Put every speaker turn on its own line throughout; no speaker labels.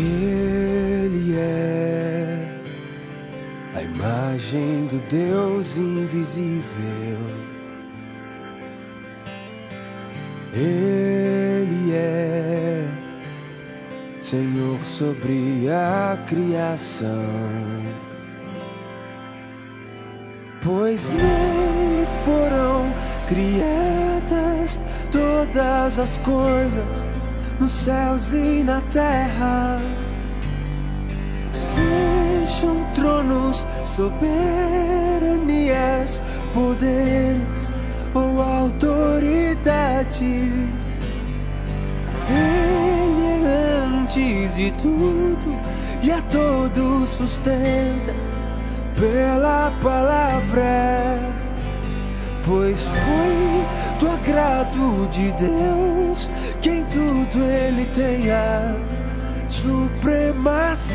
Ele é a imagem do Deus invisível. Ele é Senhor sobre a criação, pois nele foram criadas todas as coisas, nos céus e na terra. Sejam tronos, soberanias, poderes ou autoridades, Ele é antes de tudo e a todos sustenta pela palavra, pois foi do agrado de Deus que em tudo Ele tenha supremacia.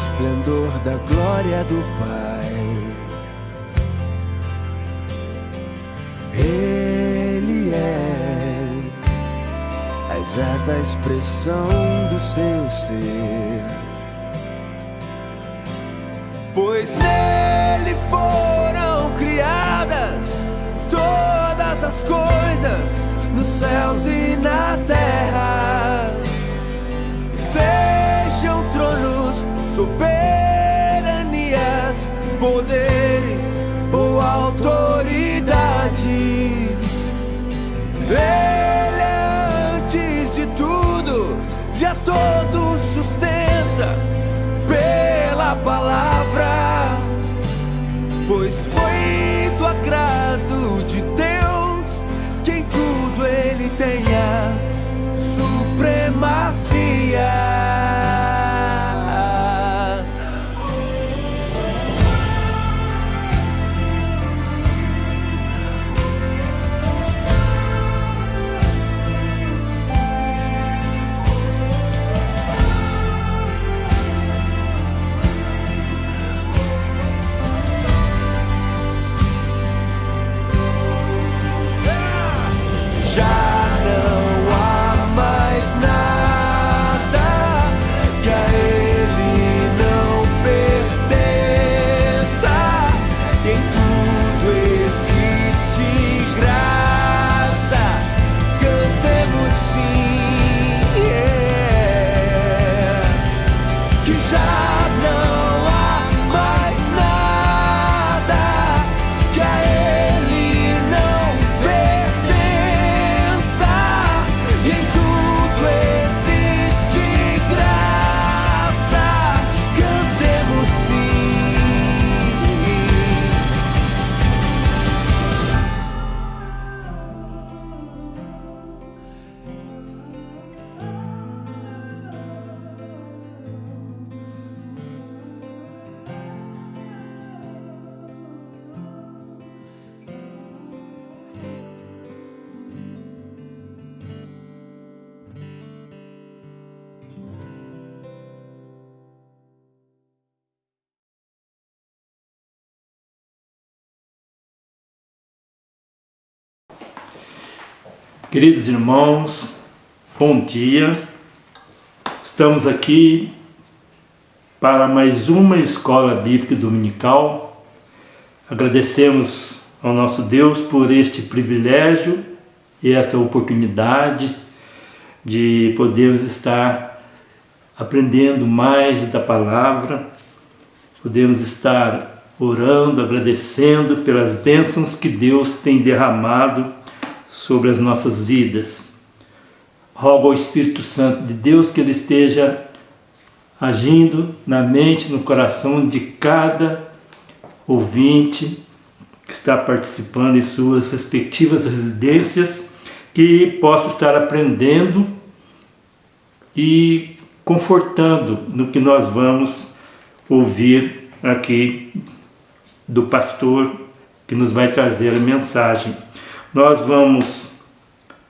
Esplendor da glória do Pai, Ele é a exata expressão do seu ser, pois nele foram criadas todas as coisas, nos céus e na terra. Sejam tronos, soberanias, poderes ou autoridades, Ele é antes de tudo e a todos sustenta pela palavra, pois foi do agrado de Deus que em tudo Ele tenha supremacia.
Queridos irmãos, bom dia. Estamos aqui para mais uma escola bíblica dominical. Agradecemos ao nosso Deus por este privilégio e esta oportunidade de podermos estar aprendendo mais da palavra, podemos estar orando, agradecendo pelas bênçãos que Deus tem derramado sobre as nossas vidas. Rogo ao Espírito Santo de Deus que Ele esteja agindo na mente, no coração de cada ouvinte que está participando em suas respectivas residências, que possa estar aprendendo e confortando no que nós vamos ouvir aqui do pastor que nos vai trazer a mensagem. Nós vamos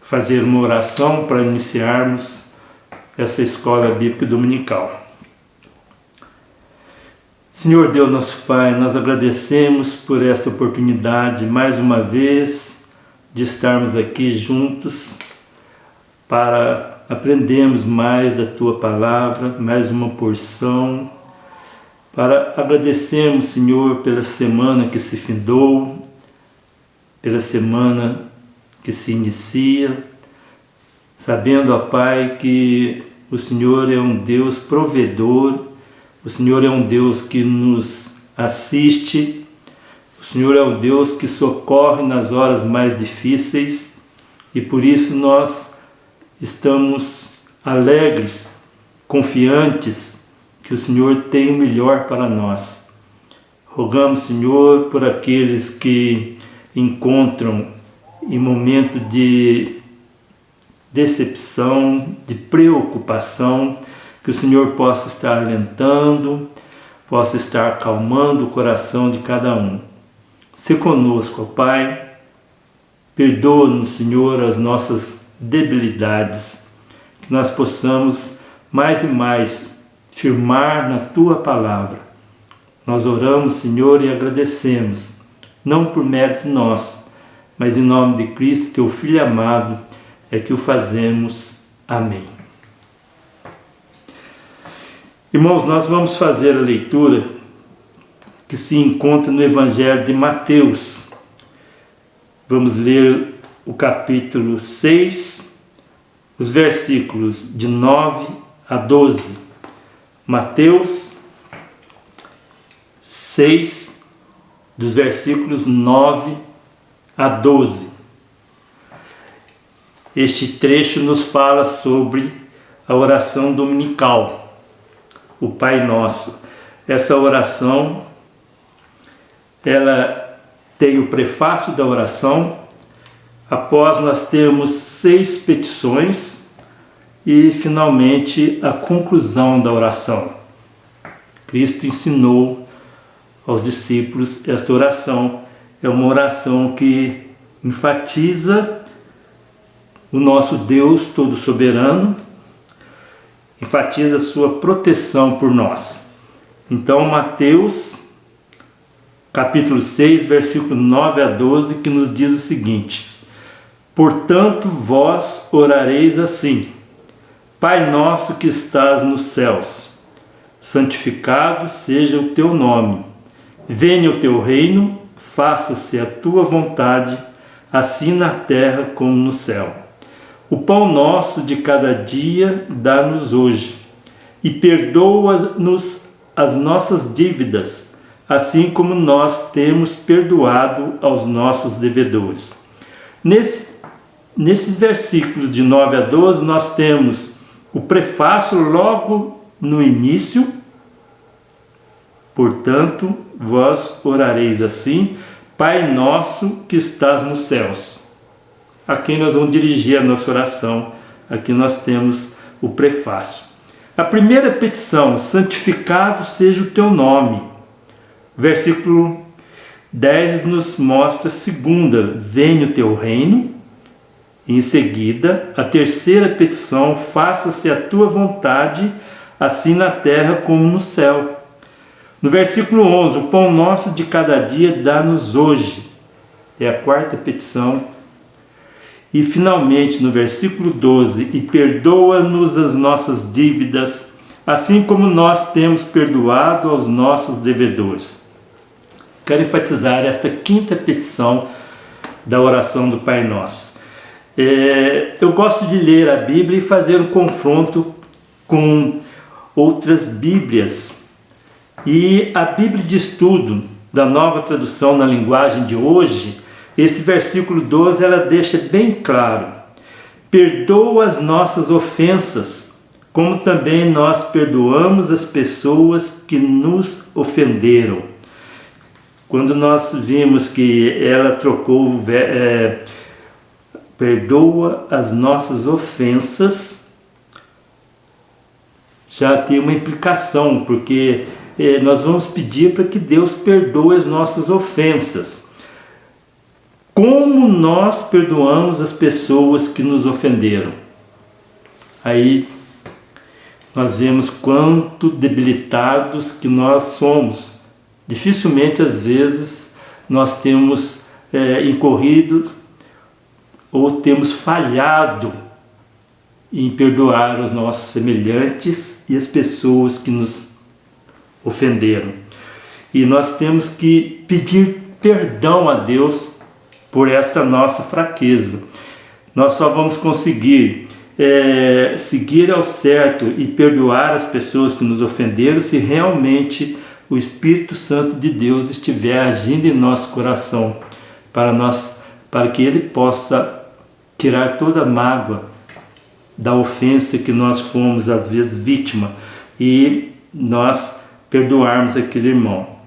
fazer uma oração para iniciarmos essa escola bíblica dominical. Senhor Deus, nosso Pai, nós agradecemos por esta oportunidade, mais uma vez, de estarmos aqui juntos para aprendermos mais da Tua Palavra, mais uma porção, para agradecermos, Senhor, pela semana que se findou, pela semana que se inicia, sabendo, ó Pai, que o Senhor é um Deus provedor, o Senhor é um Deus que nos assiste, o Senhor é o Deus que socorre nas horas mais difíceis e por isso nós estamos alegres, confiantes que o Senhor tem o melhor para nós. Rogamos, Senhor, por aqueles que encontram em momento de decepção, de preocupação, que o Senhor possa estar alentando, possa estar acalmando o coração de cada um. Se conosco, ó Pai, perdoa-nos, Senhor, as nossas debilidades, que nós possamos mais e mais firmar na Tua Palavra. Nós oramos, Senhor, e agradecemos, não por mérito nosso, mas em nome de Cristo, Teu Filho amado, é que o fazemos. Amém. Irmãos, nós vamos fazer a leitura que se encontra no Evangelho de Mateus. Vamos ler o capítulo 6, os versículos de 9 a 12. Mateus 6, dos versículos 9 a 12. Este trecho nos fala sobre a oração dominical, o Pai Nosso. Essa oração, ela tem o prefácio da oração, após nós termos 6 petições e finalmente a conclusão da oração. Cristo ensinou aos discípulos esta oração. É uma oração que enfatiza o nosso Deus todo-soberano, enfatiza a sua proteção por nós. Então, Mateus, capítulo 6, versículo 9 a 12, que nos diz o seguinte: Portanto, vós orareis assim: Pai nosso que estás nos céus, santificado seja o teu nome. Venha o teu reino, faça-se a tua vontade, assim na terra como no céu. O pão nosso de cada dia dá-nos hoje, e perdoa-nos as nossas dívidas, assim como nós temos perdoado aos nossos devedores. Nesses versículos de 9 a 12, nós temos o prefácio logo no início. Portanto, vós orareis assim: Pai nosso que estás nos céus. A quem nós vamos dirigir a nossa oração. Aqui nós temos o prefácio. A primeira petição: santificado seja o teu nome. Versículo 10 nos mostra a segunda: venha o teu reino. Em seguida, a terceira petição: faça-se a tua vontade, assim na terra como no céu. No versículo 11, o pão nosso de cada dia dá-nos hoje. É a quarta petição. E finalmente, no versículo 12, e perdoa-nos as nossas dívidas, assim como nós temos perdoado aos nossos devedores. Quero enfatizar esta quinta petição da oração do Pai Nosso. Eu gosto de ler a Bíblia e fazer um confronto com outras Bíblias. E a Bíblia de Estudo, da Nova Tradução na linguagem de hoje, esse versículo 12, ela deixa bem claro: perdoa as nossas ofensas, como também nós perdoamos as pessoas que nos ofenderam. Quando nós vimos que ela trocou perdoa as nossas ofensas, já tem uma implicação, porque nós vamos pedir para que Deus perdoe as nossas ofensas. Como nós perdoamos as pessoas que nos ofenderam? Aí nós vemos quanto debilitados que nós somos. Dificilmente, às vezes, nós temos incorrido ou temos falhado em perdoar os nossos semelhantes e as pessoas que nos ofenderam. E nós temos que pedir perdão a Deus por esta nossa fraqueza. Nós só vamos conseguir seguir ao certo e perdoar as pessoas que nos ofenderam se realmente o Espírito Santo de Deus estiver agindo em nosso coração, para que Ele possa tirar toda a mágoa da ofensa que nós fomos às vezes vítima e nós perdoarmos aquele irmão.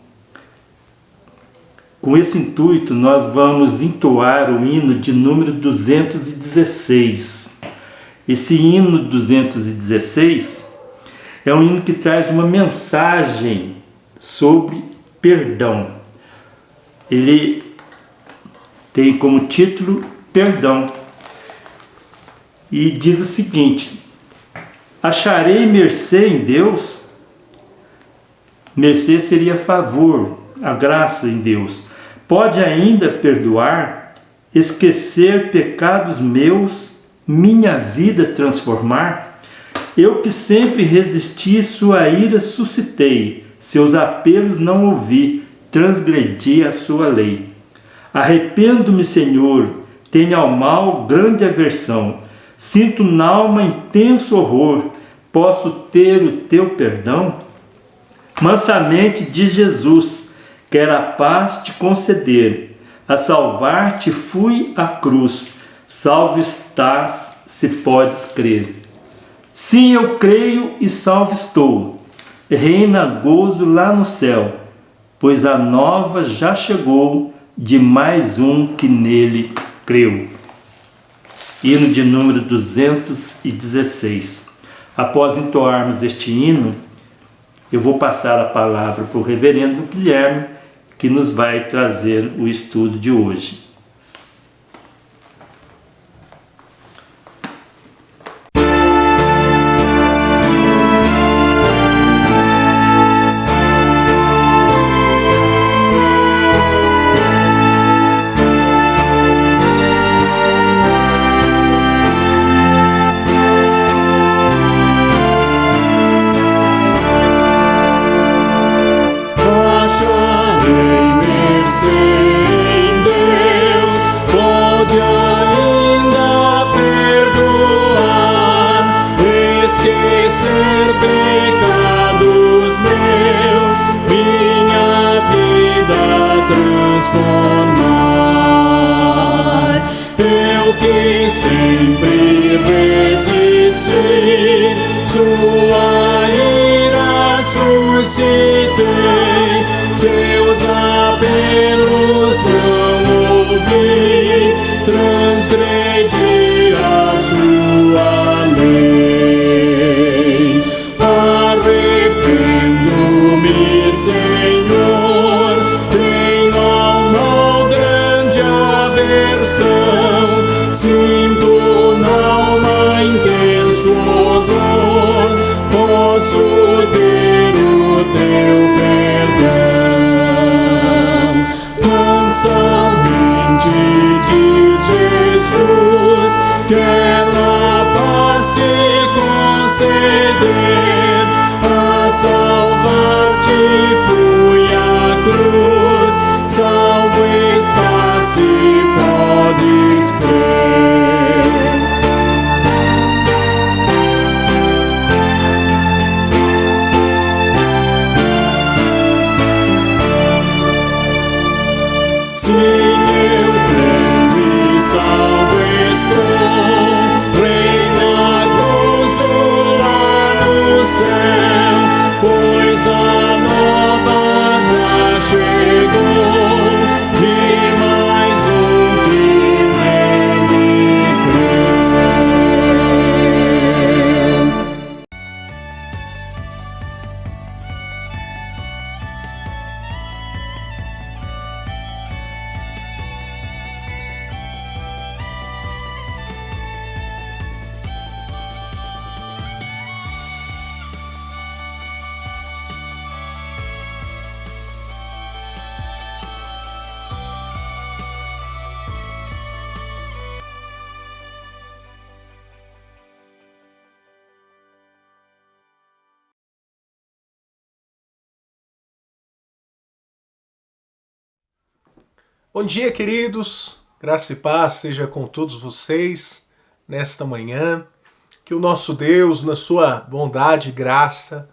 Com esse intuito, nós vamos entoar o hino de número 216. Esse hino 216 é um hino que traz uma mensagem sobre perdão. Ele tem como título Perdão. E diz o seguinte: acharei mercê em Deus? Mercê seria favor, a graça em Deus. Pode ainda perdoar, esquecer pecados meus, minha vida transformar? Eu que sempre resisti, sua ira suscitei, seus apelos não ouvi, transgredi a sua lei. Arrependo-me, Senhor, tenho ao mal grande aversão, sinto n'alma intenso horror, posso ter o teu perdão? Mansamente diz Jesus, quero a paz te conceder, a salvar-te fui à cruz, salvo estás, se podes crer. Sim, eu creio e salvo estou, reina gozo lá no céu, pois a nova já chegou de mais um que nele creu. Hino de número 216. Após entoarmos este hino, eu vou passar a palavra para o reverendo Guilherme, que nos vai trazer o estudo de hoje.
Eu que sempre resisti, sua ira suscitei, seus apelos não ouvi, transgredi a sua lei. Arrependo-me, Senhor, tenho ao mal grande aversão, sinto n'alma intenso horror, posso ter o teu perdão. Mansamente diz Jesus, quero a paz te conceder, a salvar-te fui à cruz, salvo estás, se podes crer. Sim, eu creio e salvo estou, reina gozo lá no céu, pois a nova já chegou, de mais um que nele creu.
Bom dia, queridos. Graça e paz seja com todos vocês nesta manhã. Que o nosso Deus, na sua bondade e graça,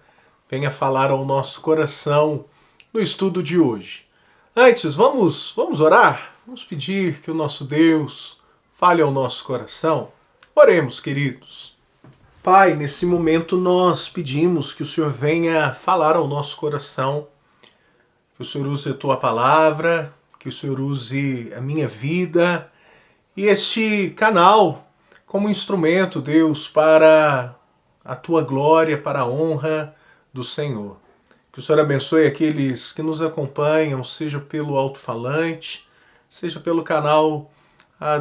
venha falar ao nosso coração no estudo de hoje. Antes, vamos orar? Vamos pedir que o nosso Deus fale ao nosso coração? Oremos, queridos. Pai, nesse momento nós pedimos que o Senhor venha falar ao nosso coração, que o Senhor use a Tua palavra, que o Senhor use a minha vida e este canal como instrumento, Deus, para a Tua glória, para a honra do Senhor. Que o Senhor abençoe aqueles que nos acompanham, seja pelo alto-falante, seja pelo canal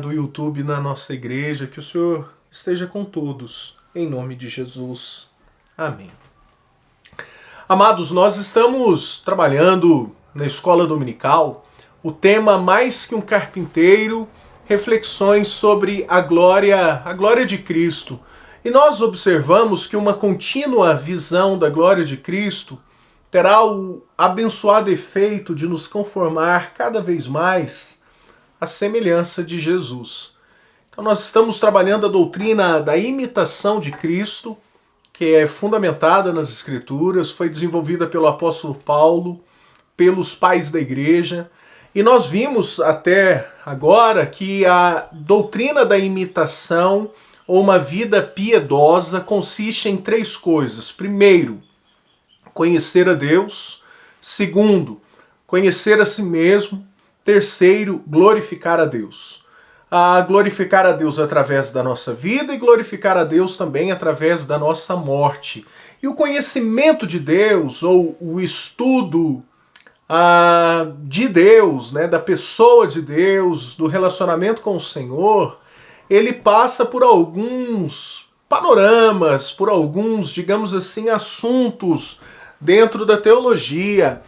do YouTube na nossa igreja, que o Senhor esteja com todos. Em nome de Jesus. Amém. Amados, nós estamos trabalhando na escola dominical o tema Mais que um Carpinteiro, reflexões sobre a glória de Cristo. E nós observamos que uma contínua visão da glória de Cristo terá o abençoado efeito de nos conformar cada vez mais à semelhança de Jesus. Então nós estamos trabalhando a doutrina da imitação de Cristo, que é fundamentada nas Escrituras, foi desenvolvida pelo apóstolo Paulo, pelos pais da igreja, e nós vimos até agora que a doutrina da imitação, ou uma vida piedosa, consiste em três coisas. Primeiro, conhecer a Deus. Segundo, conhecer a si mesmo. Terceiro, glorificar a Deus. Glorificar a Deus através da nossa vida e glorificar a Deus também através da nossa morte. E o conhecimento de Deus, ou o estudo de Deus, né, da pessoa de Deus, do relacionamento com o Senhor, ele passa por alguns panoramas, por alguns, digamos assim, assuntos dentro da teologia.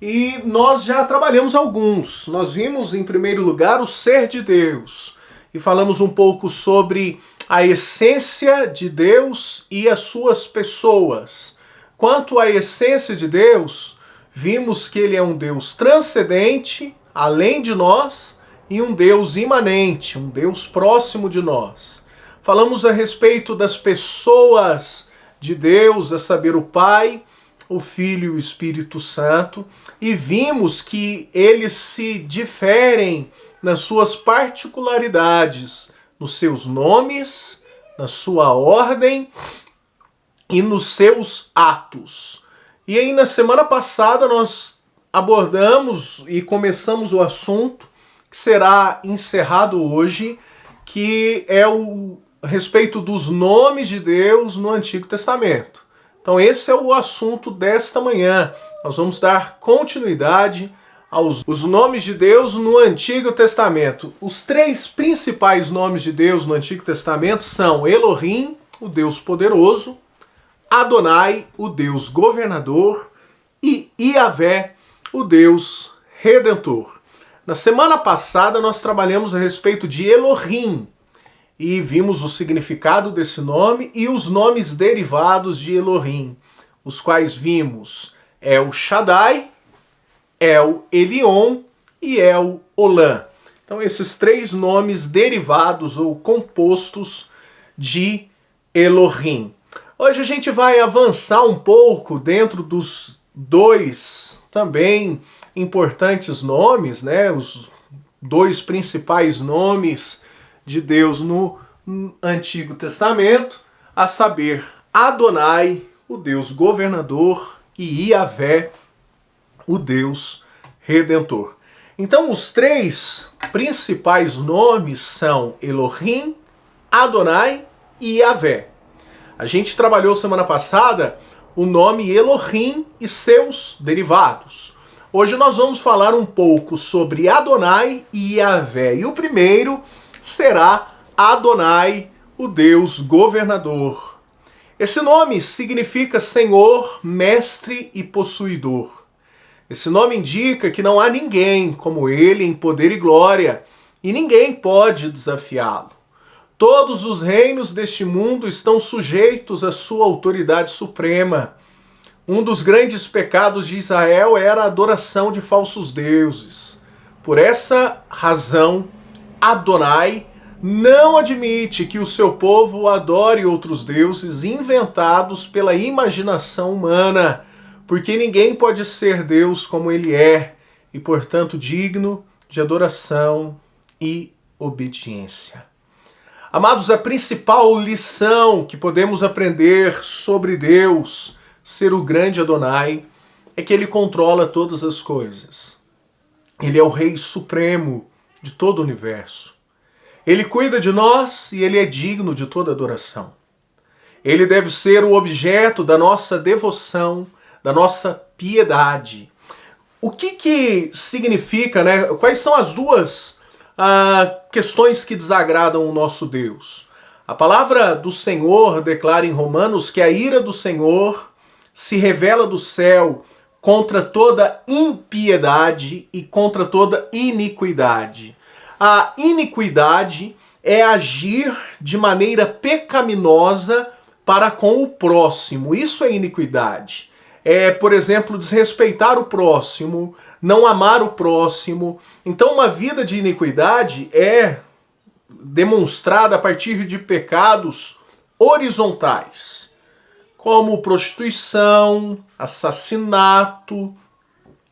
E nós já trabalhamos alguns. Nós vimos, em primeiro lugar, o ser de Deus. E falamos um pouco sobre a essência de Deus e as suas pessoas. Quanto à essência de Deus, vimos que ele é um Deus transcendente, além de nós, e um Deus imanente, um Deus próximo de nós. Falamos a respeito das pessoas de Deus, a saber, o Pai, o Filho e o Espírito Santo, e vimos que eles se diferem nas suas particularidades, nos seus nomes, na sua ordem e nos seus atos. E aí na semana passada nós abordamos e começamos o assunto que será encerrado hoje, que é a respeito dos nomes de Deus no Antigo Testamento. Então esse é o assunto desta manhã. Nós vamos dar continuidade aos nomes de Deus no Antigo Testamento. Os três principais nomes de Deus no Antigo Testamento são Elohim, o Deus poderoso, Adonai, o Deus governador, e Iavé, o Deus redentor. Na semana passada nós trabalhamos a respeito de Elohim, e vimos o significado desse nome e os nomes derivados de Elohim, os quais vimos El Shaddai, El Elyon e El Olam. Então esses três nomes derivados ou compostos de Elohim. Hoje a gente vai avançar um pouco dentro dos dois também importantes nomes, né? Os dois principais nomes de Deus no Antigo Testamento, a saber, Adonai, o Deus governador, e Iavé, o Deus redentor. Então, os três principais nomes são Elohim, Adonai e Iavé. A gente trabalhou semana passada o nome Elohim e seus derivados. Hoje nós vamos falar um pouco sobre Adonai e Iavé. E o primeiro será Adonai, o Deus governador. Esse nome significa Senhor, Mestre e Possuidor. Esse nome indica que não há ninguém como ele em poder e glória, e ninguém pode desafiá-lo. Todos os reinos deste mundo estão sujeitos à sua autoridade suprema. Um dos grandes pecados de Israel era a adoração de falsos deuses. Por essa razão, Adonai não admite que o seu povo adore outros deuses inventados pela imaginação humana, porque ninguém pode ser Deus como ele é, e portanto digno de adoração e obediência. Amados, a principal lição que podemos aprender sobre Deus ser o grande Adonai é que ele controla todas as coisas. Ele é o Rei Supremo de todo o universo. Ele cuida de nós e ele é digno de toda adoração. Ele deve ser o objeto da nossa devoção, da nossa piedade. O que significa, né? Quais são as duas questões que desagradam o nosso Deus? A palavra do Senhor declara em Romanos que a ira do Senhor se revela do céu contra toda impiedade e contra toda iniquidade. A iniquidade é agir de maneira pecaminosa para com o próximo. Isso é iniquidade. É, por exemplo, desrespeitar o próximo, não amar o próximo. Então, uma vida de iniquidade é demonstrada a partir de pecados horizontais, como prostituição, assassinato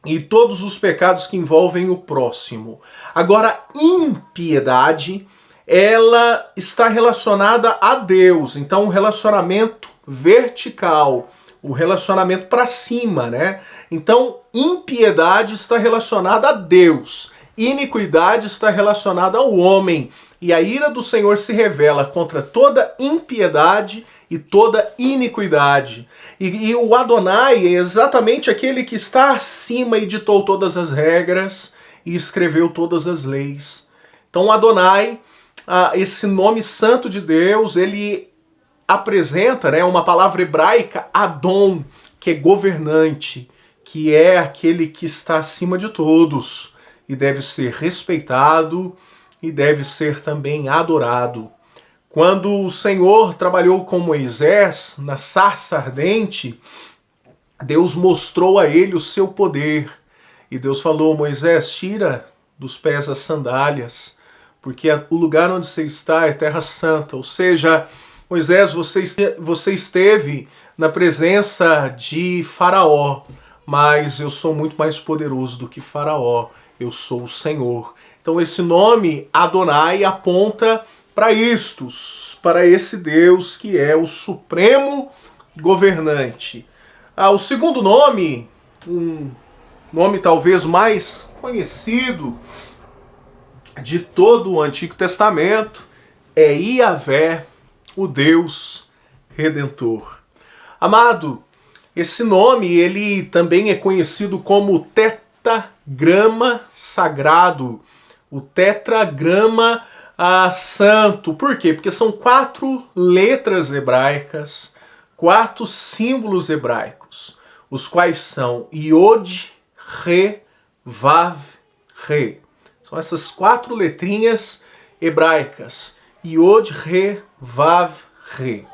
e todos os pecados que envolvem o próximo. Agora, impiedade, ela está relacionada a Deus. Então, um relacionamento vertical, o relacionamento para cima, né? Então, impiedade está relacionada a Deus, iniquidade está relacionada ao homem, e a ira do Senhor se revela contra toda impiedade e toda iniquidade. E o Adonai é exatamente aquele que está acima e ditou todas as regras e escreveu todas as leis. Então, Adonai, esse nome santo de Deus, ele apresenta, né, uma palavra hebraica, Adon, que é governante, que é aquele que está acima de todos e deve ser respeitado e deve ser também adorado. Quando o Senhor trabalhou com Moisés na sarça ardente, Deus mostrou a ele o seu poder. E Deus falou: Moisés, tira dos pés as sandálias, porque o lugar onde você está é terra santa. Ou seja, Moisés, você esteve na presença de Faraó, mas eu sou muito mais poderoso do que Faraó. Eu sou o Senhor. Então esse nome Adonai aponta para isto, para esse Deus que é o supremo governante. O segundo nome, um nome talvez mais conhecido de todo o Antigo Testamento, é Yahvé, o Deus Redentor. Amado, esse nome ele também é conhecido como tetragrama sagrado, o tetragrama santo. Por quê? Porque são 4 letras hebraicas, 4 símbolos hebraicos, os quais são Yod, Re, Vav, Re. São essas 4 letrinhas hebraicas, Yod, Re, Vav, Re.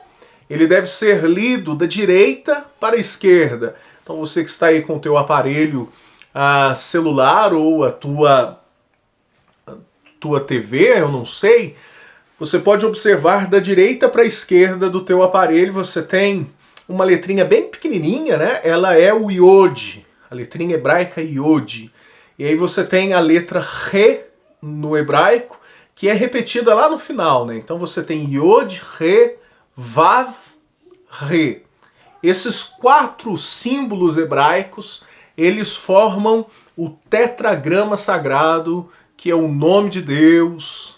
Ele deve ser lido da direita para a esquerda. Então você que está aí com o teu aparelho celular ou a tua TV, eu não sei, você pode observar da direita para a esquerda do teu aparelho, você tem uma letrinha bem pequenininha, né? Ela é o Yod, a letrinha hebraica Yod. E aí você tem a letra Re no hebraico, que é repetida lá no final, né? Então você tem Yod, Re, Vav, Re. Esses 4 símbolos hebraicos, eles formam o tetragrama sagrado, que é o nome de Deus,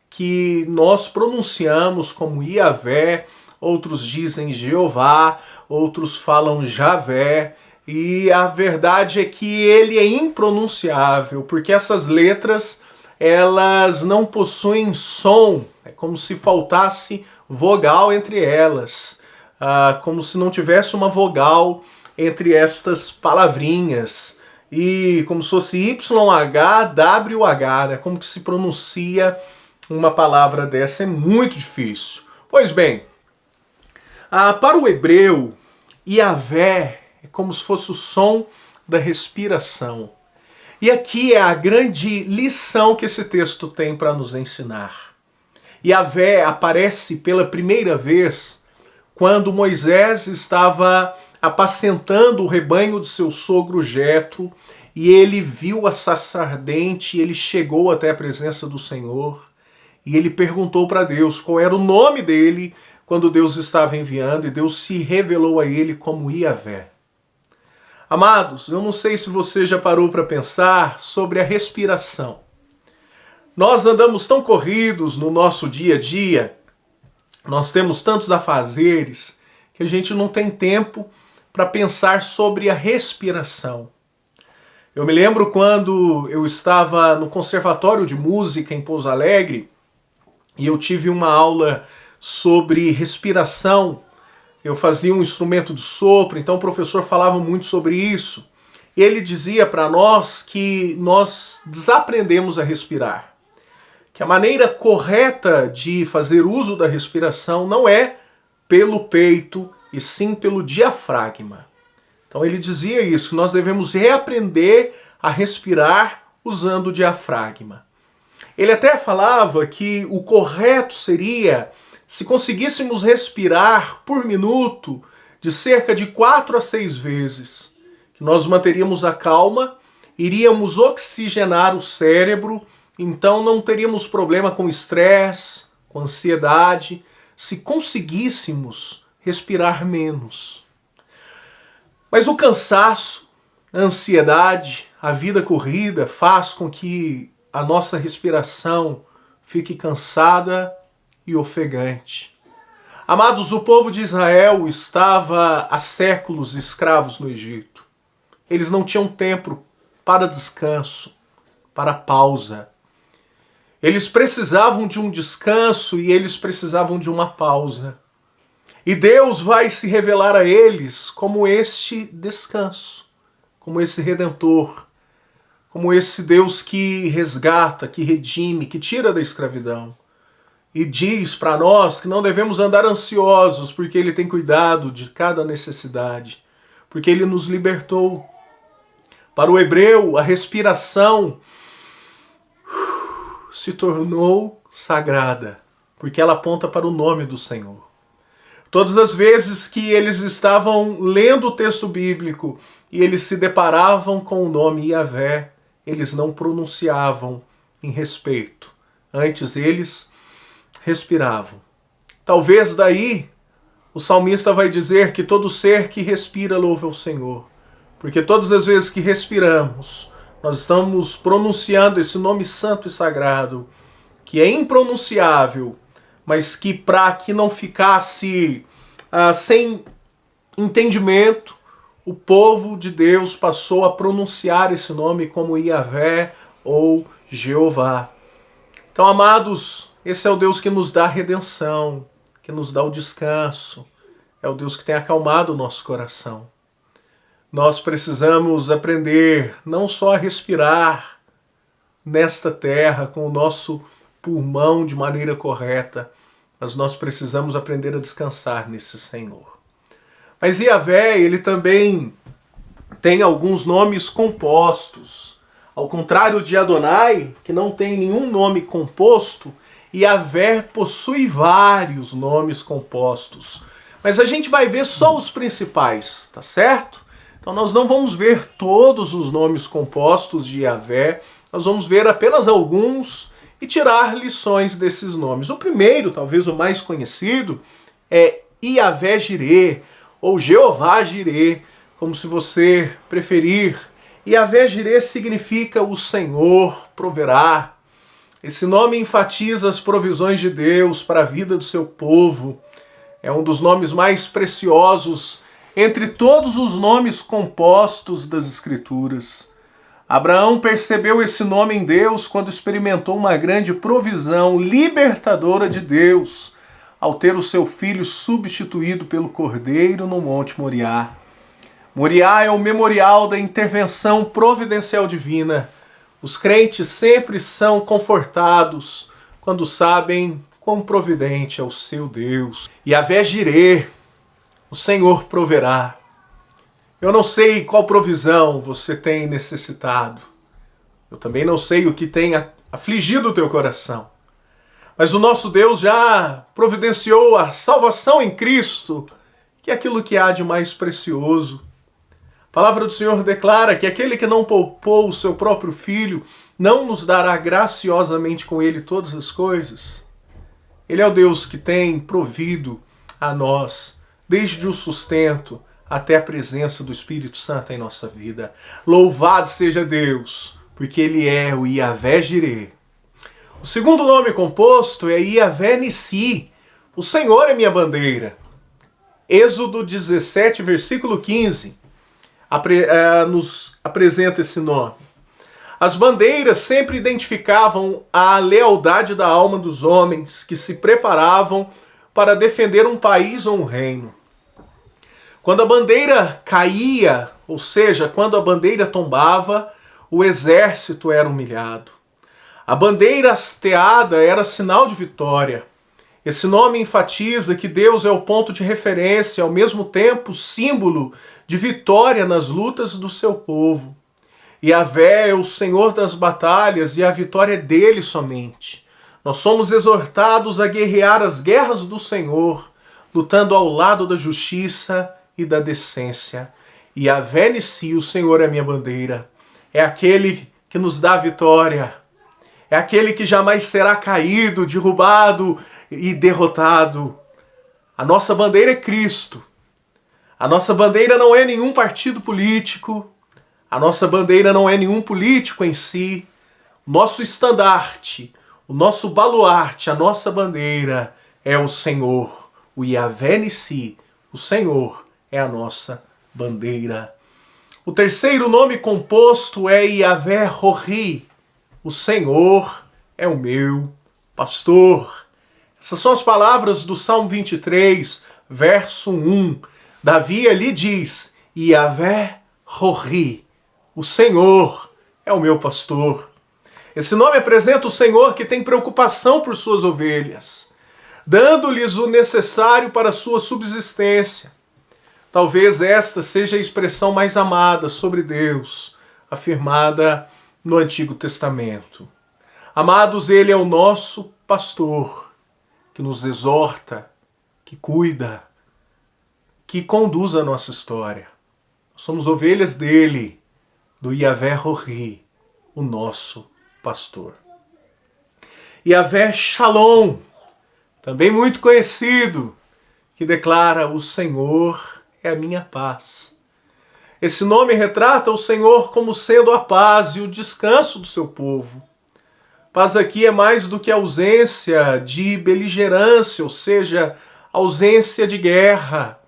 que nós pronunciamos como Yahvé, outros dizem Jeová, outros falam Javé, e a verdade é que ele é impronunciável, porque essas letras, elas não possuem som, é como se faltasse vogal entre elas, como se não tivesse uma vogal entre estas palavrinhas, e como se fosse YHWH, né? Como que se pronuncia uma palavra dessa? É muito difícil. Pois bem, para o hebreu, Yahvé é como se fosse o som da respiração. E aqui é a grande lição que esse texto tem para nos ensinar. Yahvé aparece pela primeira vez quando Moisés estava apacentando o rebanho de seu sogro Jetro, e ele viu a sarça ardente, e ele chegou até a presença do Senhor, e ele perguntou para Deus qual era o nome dele quando Deus estava enviando, e Deus se revelou a ele como Yahvé. Amados, eu não sei se você já parou para pensar sobre a respiração. Nós andamos tão corridos no nosso dia a dia, nós temos tantos afazeres, que a gente não tem tempo para pensar sobre a respiração. Eu me lembro quando eu estava no Conservatório de Música em Pouso Alegre, e eu tive uma aula sobre respiração. Eu fazia um instrumento de sopro, então o professor falava muito sobre isso. E ele dizia para nós que nós desaprendemos a respirar. Que a maneira correta de fazer uso da respiração não é pelo peito, e sim pelo diafragma. Então ele dizia isso, que nós devemos reaprender a respirar usando o diafragma. Ele até falava que o correto seria se conseguíssemos respirar por minuto de cerca de 4 a 6 vezes, que nós manteríamos a calma, iríamos oxigenar o cérebro, então não teríamos problema com estresse, com ansiedade, se conseguíssemos respirar menos. Mas o cansaço, a ansiedade, a vida corrida faz com que a nossa respiração fique cansada e ofegante. Amados, o povo de Israel estava há séculos escravos no Egito. Eles não tinham tempo para descanso, para pausa. Eles precisavam de um descanso e eles precisavam de uma pausa. E Deus vai se revelar a eles como este descanso, como esse Redentor, como esse Deus que resgata, que redime, que tira da escravidão. E diz para nós que não devemos andar ansiosos, porque Ele tem cuidado de cada necessidade, porque Ele nos libertou. Para o hebreu, a respiração se tornou sagrada, porque ela aponta para o nome do Senhor. Todas as vezes que eles estavam lendo o texto bíblico e eles se deparavam com o nome Yahvé, eles não pronunciavam em respeito. Antes eles respiravam. Talvez daí o salmista vai dizer que todo ser que respira louve ao Senhor. Porque todas as vezes que respiramos, nós estamos pronunciando esse nome santo e sagrado, que é impronunciável, mas que para que não ficasse sem entendimento, o povo de Deus passou a pronunciar esse nome como Yahvé ou Jeová. Então, amados, esse é o Deus que nos dá a redenção, que nos dá o descanso, é o Deus que tem acalmado o nosso coração. Nós precisamos aprender não só a respirar nesta terra com o nosso pulmão de maneira correta, mas nós precisamos aprender a descansar nesse Senhor. Mas Yahvé, ele também tem alguns nomes compostos. Ao contrário de Adonai, que não tem nenhum nome composto, Yahvé possui vários nomes compostos. Mas a gente vai ver só os principais, tá certo? Então nós não vamos ver todos os nomes compostos de Yahvé, nós vamos ver apenas alguns e tirar lições desses nomes. O primeiro, talvez o mais conhecido, é Yahvé Jireh, ou Jeová Jireh, como se você preferir. Yahvé Jireh significa o Senhor proverá. Esse nome enfatiza as provisões de Deus para a vida do seu povo. É um dos nomes mais preciosos entre todos os nomes compostos das Escrituras. Abraão percebeu esse nome em Deus quando experimentou uma grande provisão libertadora de Deus, ao ter o seu filho substituído pelo Cordeiro no Monte Moriá. Moriá é o memorial da intervenção providencial divina. Os crentes sempre são confortados quando sabem quão providente é o seu Deus. Yahvé Jireh, o Senhor proverá. Eu não sei qual provisão você tem necessitado, Eu também não sei o que tem afligido o teu coração. Mas o nosso Deus já providenciou a salvação em Cristo, que é aquilo que há de mais precioso. A palavra do Senhor declara que aquele que não poupou o seu próprio Filho não nos dará graciosamente com ele todas as coisas. Ele é o Deus que tem provido a nós, desde o sustento até a presença do Espírito Santo em nossa vida. Louvado seja Deus, porque Ele é o Yahvé Jireh. O segundo nome composto é Yahvé Nissi. O Senhor é minha bandeira. Êxodo 17, versículo 15, nos apresenta esse nome. As bandeiras sempre identificavam a lealdade da alma dos homens que se preparavam para defender um país ou um reino. Quando a bandeira caía, ou seja, quando a bandeira tombava, o exército era humilhado. A bandeira hasteada era sinal de vitória. Esse nome enfatiza que Deus é o ponto de referência, ao mesmo tempo símbolo de vitória nas lutas do seu povo. Yahvé é o Senhor das batalhas e a vitória é dele somente. Nós somos exortados a guerrear as guerras do Senhor, lutando ao lado da justiça e da decência. Yahvé Nissi, o Senhor é minha bandeira. É aquele que nos dá vitória. É aquele que jamais será caído, derrubado e derrotado. A nossa bandeira é Cristo. A nossa bandeira não é nenhum partido político. A nossa bandeira não é nenhum político em si. O nosso estandarte, o nosso baluarte, a nossa bandeira é o Senhor. O Yahvé Nissi, o Senhor é a nossa bandeira. O terceiro nome composto é Yahvé Rohi. O Senhor é o meu pastor. Essas são as palavras do Salmo 23, verso 1. Davi ali diz, Yahvé Rohi, o Senhor é o meu pastor. Esse nome apresenta o Senhor que tem preocupação por suas ovelhas, dando-lhes o necessário para a sua subsistência. Talvez esta seja a expressão mais amada sobre Deus, afirmada no Antigo Testamento. Amados, Ele é o nosso pastor, que nos exorta, que cuida, que conduz a nossa história. Somos ovelhas dele, do Yahvé Rohi, o nosso pastor. Yahvé Shalom, também muito conhecido, que declara, o Senhor é a minha paz. Esse nome retrata o Senhor como sendo a paz e o descanso do seu povo. Paz aqui é mais do que ausência de beligerância, ou seja, ausência de guerra,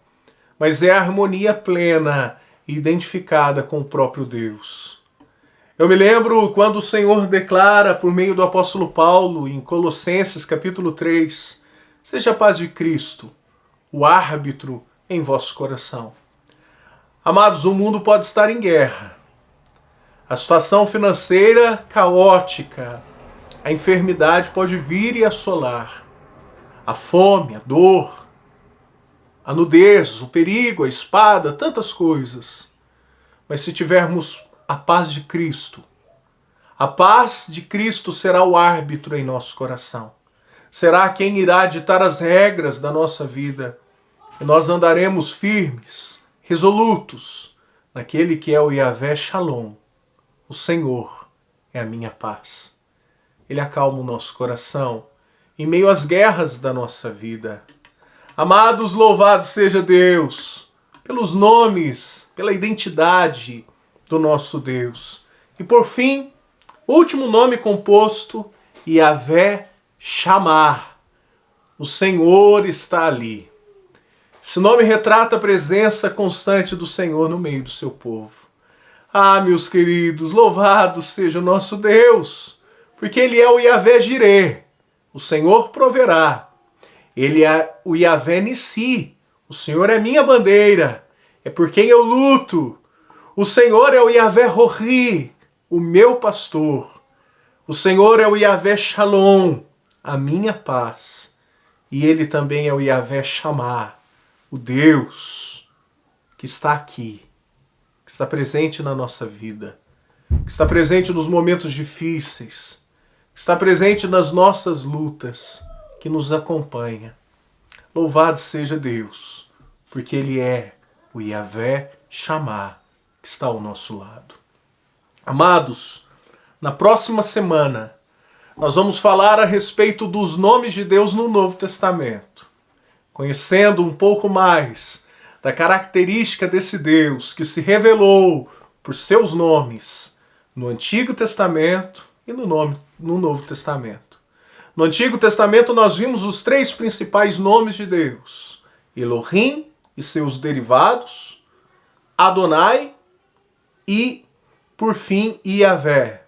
mas é a harmonia plena e identificada com o próprio Deus. Eu me lembro quando o Senhor declara, por meio do apóstolo Paulo, em Colossenses capítulo 3, seja a paz de Cristo, o árbitro em vosso coração. Amados, o mundo pode estar em guerra. A situação financeira caótica, a enfermidade pode vir e assolar. A fome, a dor, a nudez, o perigo, a espada, tantas coisas. Mas se tivermos a paz de Cristo, a paz de Cristo será o árbitro em nosso coração. Será quem irá ditar as regras da nossa vida. E nós andaremos firmes, resolutos, naquele que é o Yahvé Shalom. O Senhor é a minha paz. Ele acalma o nosso coração em meio às guerras da nossa vida. Amados, louvado seja Deus pelos nomes, pela identidade do nosso Deus. E por fim, último nome composto, Yahvé Shammah. O Senhor está ali. Esse nome retrata a presença constante do Senhor no meio do seu povo. Ah, meus queridos, louvado seja o nosso Deus, porque Ele é o Yahvé Jireh, o Senhor proverá. Ele é o Yahvé Nissi, o Senhor é minha bandeira, é por quem eu luto. O Senhor é o Yahvé Rohi, o meu pastor. O Senhor é o Yahvé Shalom, a minha paz. E Ele também é o Yahvé Shammah, o Deus que está aqui, que está presente na nossa vida. que está presente nos momentos difíceis, que está presente nas nossas lutas, que nos acompanha. Louvado seja Deus, porque Ele é o Yahvé Shammah, que está ao nosso lado. Amados, na próxima semana, nós vamos falar a respeito dos nomes de Deus no Novo Testamento, conhecendo um pouco mais da característica desse Deus que se revelou por seus nomes no Antigo Testamento e no Novo Testamento. No Antigo Testamento nós vimos os 3 principais nomes de Deus: Elohim e seus derivados, Adonai e, por fim, Yahvé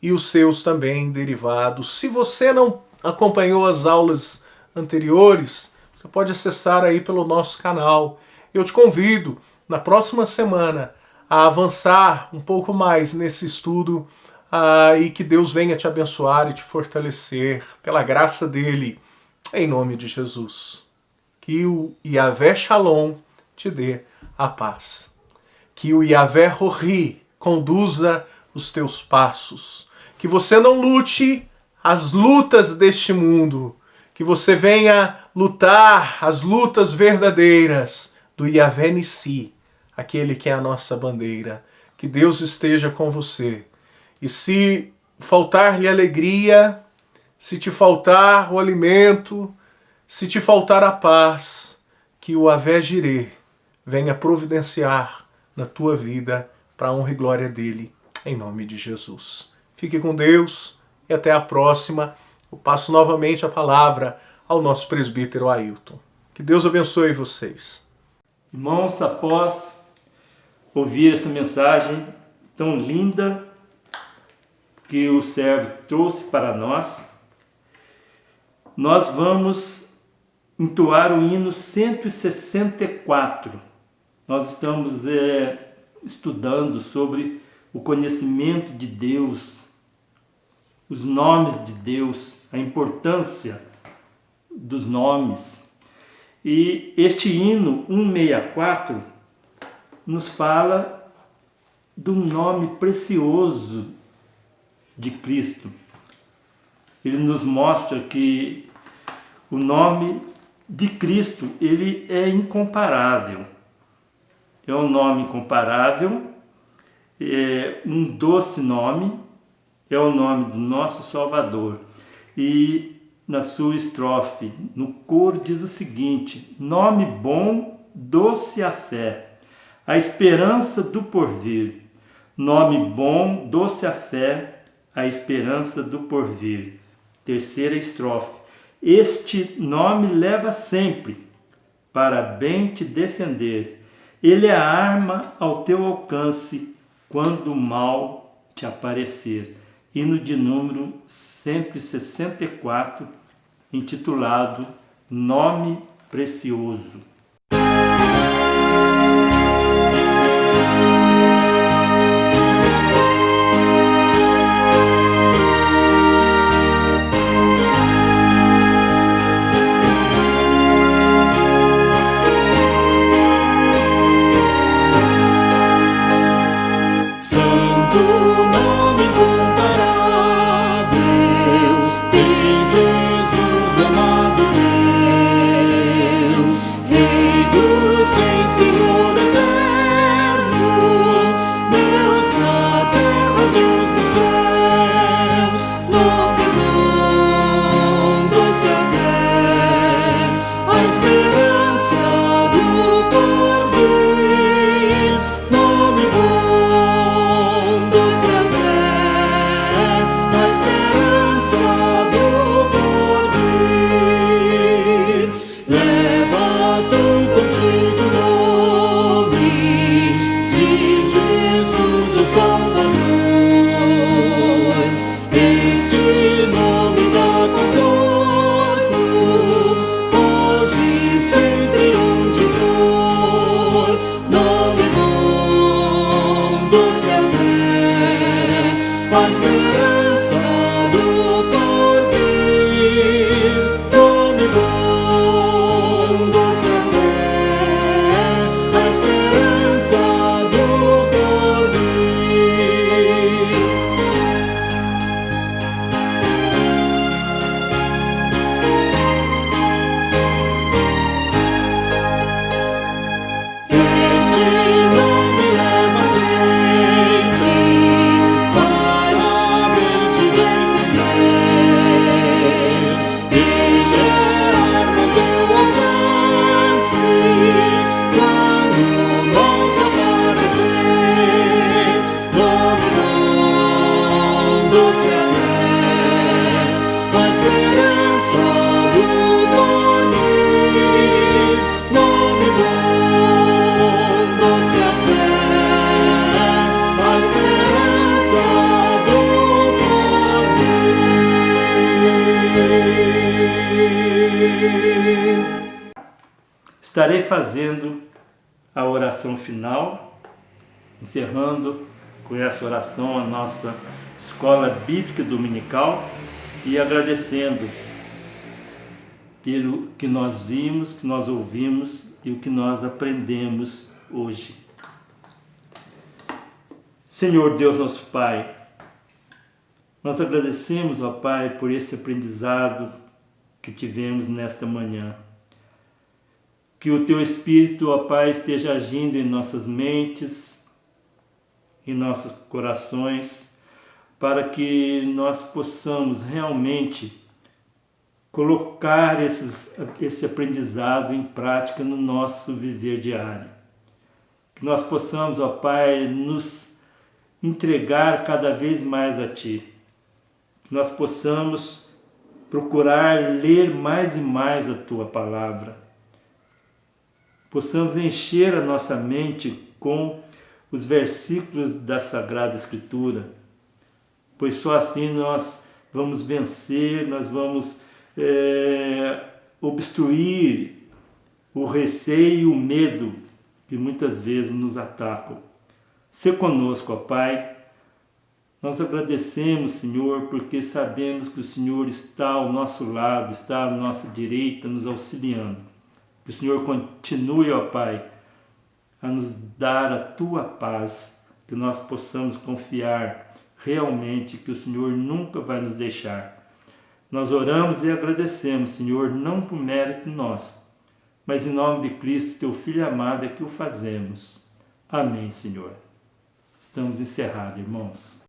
e os seus também derivados. Se você não acompanhou as aulas anteriores, você pode acessar aí pelo nosso canal. Eu te convido, na próxima semana, a avançar um pouco mais nesse estudo e que Deus venha te abençoar e te fortalecer pela graça dele, em nome de Jesus. Que o Yahvé Shalom te dê a paz. Que o Yahvé Rohi conduza os teus passos. Que você não lute as lutas deste mundo. Que você venha lutar as lutas verdadeiras do Yahvé Nissi, aquele que é a nossa bandeira. Que Deus esteja com você. E se faltar-lhe alegria, se te faltar o alimento, se te faltar a paz, que o Yahvé Jireh venha providenciar na tua vida para a honra e glória dele, em nome de Jesus. Fique com Deus e até a próxima. Eu passo novamente a palavra ao nosso presbítero Ailton. Que Deus abençoe vocês.
Irmãos, após ouvir essa mensagem tão linda que o servo trouxe para nós, nós vamos entoar o hino 164. Nós estamos estudando sobre o conhecimento de Deus, os nomes de Deus, a importância dos nomes. E este hino 164 nos fala do nome precioso de Cristo. Ele nos mostra que o nome de Cristo, ele é incomparável. É um nome incomparável, é um doce nome, é o nome do nosso Salvador. E na sua estrofe, no coro, diz o seguinte: nome bom, doce a fé, a esperança do porvir. Nome bom, doce a fé, a esperança do porvir. Terceira estrofe: este nome leva sempre para bem te defender. Ele é a arma ao teu alcance quando o mal te aparecer. Hino de número 164, intitulado Nome Precioso.
Santo nome incomparável de Jesus, amado Deus, Rei dos reis, Senhor eterno, Deus na terra, Deus nos céus. Nome bom, doce a fé, a esperança do porvir. Nome bom, do porvir. Leva tu contigo o nome de Jesus, o Salvador. Este nome dá conforto, hoje e sempre onde for. Nome bom, doce a fé, a esperança do porvir. Nome bom, doce a fé, a esperança do porvir.
Estarei fazendo a oração final, encerrando com essa oração a nossa Escola Bíblica Dominical e agradecendo pelo que nós vimos, que nós ouvimos e o que nós aprendemos hoje. Senhor Deus nosso Pai, nós agradecemos, ó Pai, por esse aprendizado que tivemos nesta manhã. Que o Teu Espírito, ó Pai, esteja agindo em nossas mentes, em nossos corações, para que nós possamos realmente colocar esse aprendizado em prática no nosso viver diário. Que nós possamos, ó Pai, nos entregar cada vez mais a Ti. Que nós possamos procurar ler mais e mais a Tua Palavra. Possamos encher a nossa mente com os versículos da Sagrada Escritura, pois só assim nós vamos vencer, nós vamos obstruir o receio e o medo que muitas vezes nos atacam. Se conosco, ó Pai, nós agradecemos, Senhor, porque sabemos que o Senhor está ao nosso lado, está à nossa direita, nos auxiliando. Que o Senhor continue, ó Pai, a nos dar a Tua paz, que nós possamos confiar realmente que o Senhor nunca vai nos deixar. Nós oramos e agradecemos, Senhor, não por mérito nosso, mas em nome de Cristo, Teu Filho amado, é que o fazemos. Amém, Senhor. Estamos encerrados, irmãos.